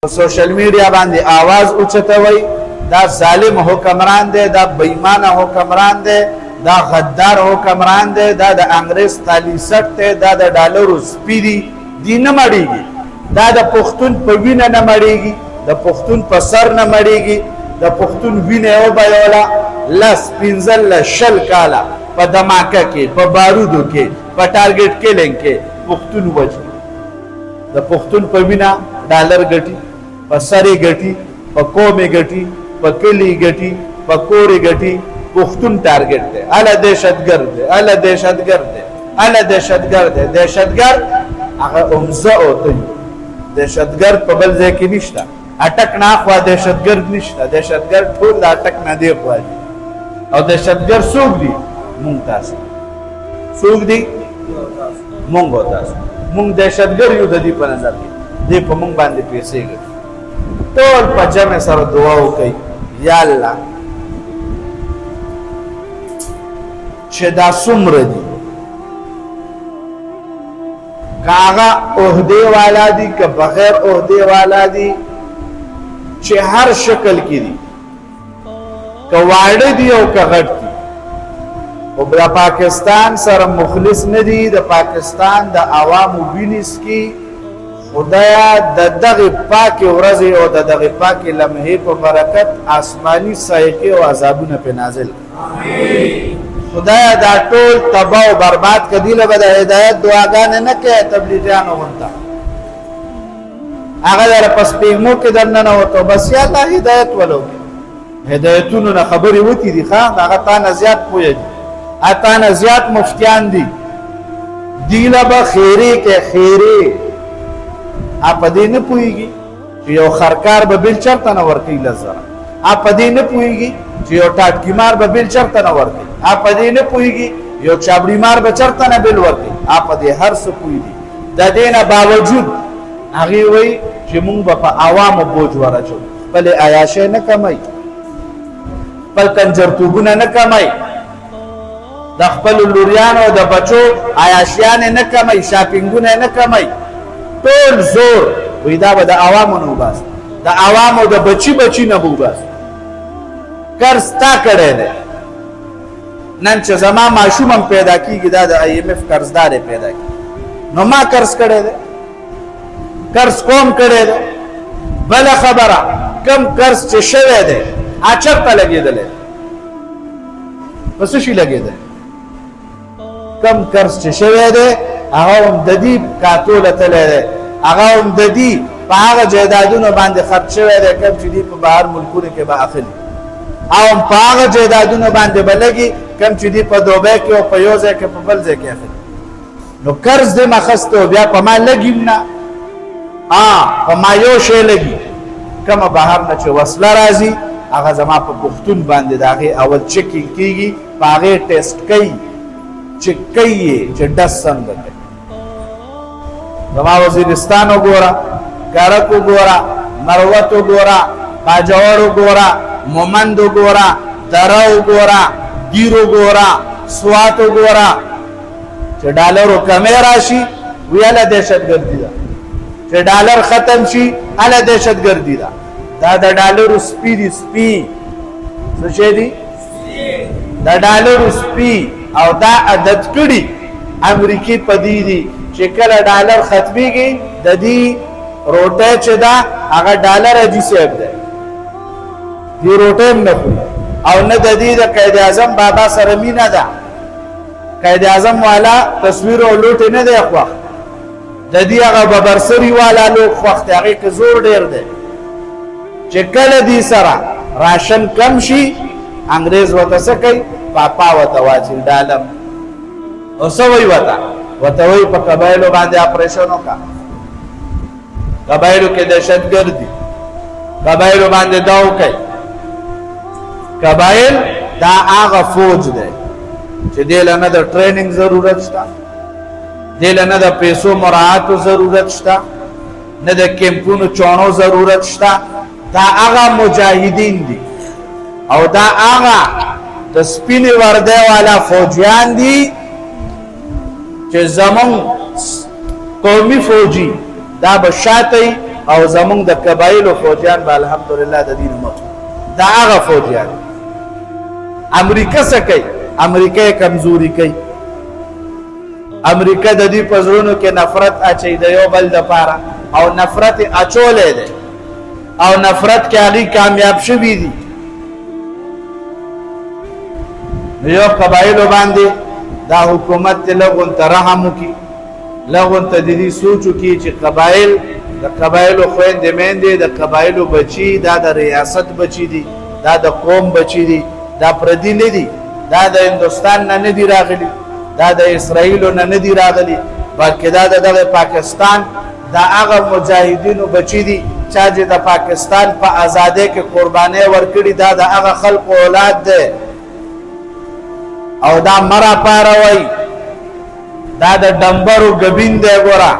سوشل میډیا باندې आवाज اوچتوي دا ظالم حکمران دی دا بېمانه حکمران دی دا غدار حکمران دی دا د انګريز تالی سټ دی دا د ډالرو سپی دی نه مړیږي دا د پښتون په وینه نه مړیږي د پښتون په سر نه مړیږي د پښتون وینه او بایولا لس پنځل شل کاله په دماکه کې په بارودو کې په ټارګټ کیلینګ کې پښتون وجه د پښتون په وینه ډالر ګټي په سری ګټي په قومي ګټي په کلی ګټي په کوري ګټي پښتون ټارګټ دی اله دهشتګرد دی اله دهشتګرد دی اله دهشتګرد دی دهشتګرد هغه اومزه او ته دهشتګرد په بل ځای کې نشته اٹک نه خو دهشتګرد نشته دهشتګرد ټول د اٹک نه دی خو او دهشتګرد څوک دی مونږ تاسو څوک دی مونږ تاسو مونږ دهشتګرد یو د دې په نظر کې دې په مونږ باندې پیسې ګټي ټول په جمع سره دعا وکړي یا الله چې دا څومره دي کاغه عہدے والا دي که بغیر عہدے والا دي چې هر شکل کې دي که واړه دي او که غټ دي او د پاکستان سره مخلص نه دي د پاکستان د عوامو وینس کې خدایا د دغه پاکي ورځې او د دغه پاکي لمحې په برکت آسماني صاعقه او عذابونه په نازل امين خدایا دا ټول تباہ او برباد کدی له بد هدایت دعاګانې نه کوي تبلیغیانو ونتا هغه در پس پیغمو کې درنه نه وته بس یا الله هدایت ولو هدایتونو نه خبري وتی دي خان هغه تا نه زیات پوي دي اته نه زیات مفتیان دي دیله به خیره کې خیره اپ دې نه پويږي چې یو خرکار به بل چرته نه ورکی لزر اپ دې نه پويږي چې یو ټاټکی مار به بل چرته نه ورکی اپ دې نه پويږي یو چابړی مار به چرته نه بل ورکی اپ دې هر څه پويږي د دې نه باوجود هغه وای چې مونږ په عوامو بوج ورچو بل عیاشه نه کمای بل کنجرتوبونه نه کمای د خپل لوریانو د بچو عیاشیان نه کمای شاپینګونه نه کمای ټول زور وې دا به د عوامو نه وباس د عوامو د بچی نه وباس قرض تا کړی دی نن چې زما ماشوم هم پیدا کیږي دا د IMF قرضدار پیدا کیږي نو ما قرض کړی دی قرض کوم کړی دی بل خبره کم قرض چې شوی دی اچرته لګېدلی پس شي لګېدلی کم قرض چې شوی دی هغه هم د دې کاتوله تللی دی هغه هم د دې په هغه جایدادونو باندې خرڅ شوی دی کوم چې دې په بهر ملکونو کې به اخلي او هم په هغه جایدادونو باندې به لګي کوم چې دې په دوبۍ کې او په یو ځای کې په بل ځای کې اخلي نو قرض دې ما اخیستی او بیا په ما لګي نه په ما یو شی لګي کومه بهر نه چې وسله راځي هغه زما په پښتون باندې د هغې اول چکینګ کېږي په هغې ټیسټ کوي چې کوي چې ډس څنګه کوي زما وزیرستان وګوره ګړک وګوره مروت وګوره باجوړ وګوره مومند وګوره دره وګوره ګیر وګوره سوات وګوره چې ډالرو کمې راشي ویاله دهشتګردي ده چې ډالر ختم شي اله دهشتګردي ده دا د ډالرو سپی دي سپی څه شي دي د ډالرو سپی او دا عادت کړي امریکای پدې دي چې کله ډالر ختميږي د دې روټه چې دا هغه ډالر اجي سیب ده دې روټه نه او نه د دې د قائد اعظم بابا سره مینا ده قائد اعظم والا تصویر او لوټ نه دی خو د دې هغه ببرسری والا لوټ وخت هغه کې زور ډیر ده چې کله دې سره راشن کم شي انګريز وته سکي پاپا وته واجب ډالر او سوي وته وي په قبایلو باندې اپریشن وکا قبایلو کې دهشتګردي قبایلو باندې داو کوي قبایل دا هغه فوج دی چې دل نه د ټریننګ ضرورت شته دل نه د پیسو مراعاتو ضرورت شته نه د کیمپونو چونو ضرورت شته دا هغه مجاهدین دي او دا هغه د سپینې ورده والا فوجیان دي چې زمون قومي فوجي دا بشاتی او زمونږ د قبایلو فوجیان به الحمدلله د دین مخ دا هغه فوجیان امریکا څه کوي امریکا یې کمزوري کوي امریکا د دې په زړونو کې نفرت اچوي د یو بل دپاره او نفرت یې اچولی دی او نفرت کې هغوی کامیاب شوي دي نو یو قبایلو باندې دا حکومت ته لږ ورته رحم وکړي لږ ورته د دې سوچ وکړي چې قبایل د قبایلو خویندې میندې د قبایلو بچي دا د ریاست بچي دي دا د قوم بچي دي دا پردي نه دي دا د هندوستان نه نه دي راغلي دا د اسرائیلو نه نه دي راغلي بلکې دا د دغه پاکستان دا هغه مجاهدینو بچي دي چا چې د پاکستان په ازادۍ کې قربانۍ ورکړي دا د هغه خلقو اولاد دی او دا مرا پاروي دا د ډمبرو ګبین دی ګوره